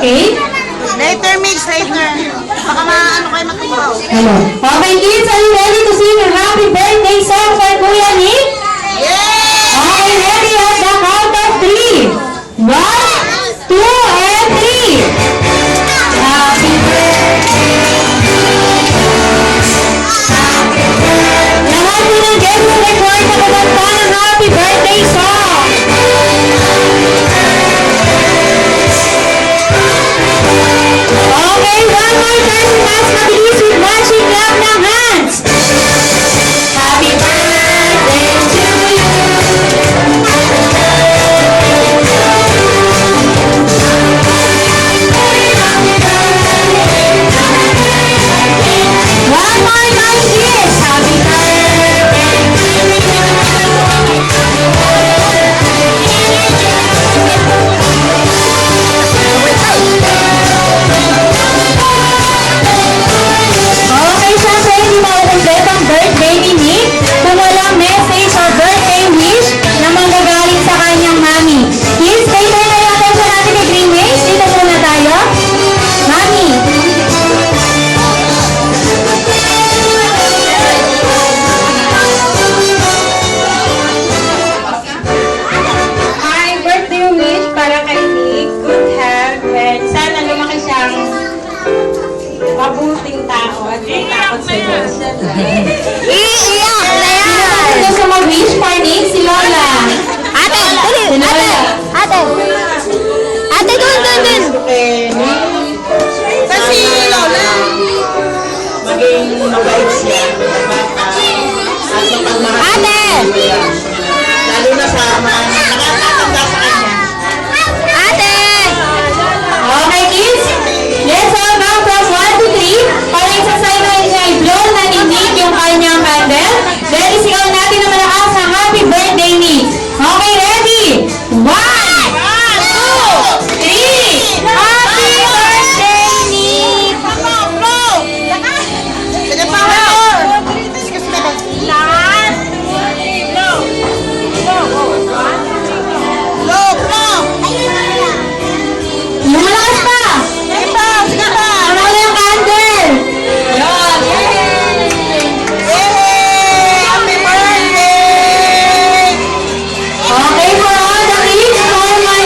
Okay? Later, mix, later. Baka maano kayo matubaw. Hello. Okay, kids, are you ready to sing your happy birthday song for Kuya Nick? Yeah! Okay, ready at the count of 3. 1, 2, and 3. Happy birthday. Lahat po ng guests sa record na kumanta ng happy birthday song. Okay, one more time. Mas mabilis with matching clap ng hands. Happy birthday to you. One more time, kids. Happy Okay, syempre, hindi makukumpleto ang birthday ni Nick kung walang message or birthday wish na manggagaling sa kanyang mami. Kids, pay tayo na yung attention natin kay Greenways. Dito muna tayo. Mami. Hi, birthday wish para kay Nick. Good health and sana lumaki siyang mabuting tao at may takot sa Diyos. Iiyak na Sino gusto mag-wish for Nick? Si Lola. Ate, Si Lola. ate. Ate, dun. Okay.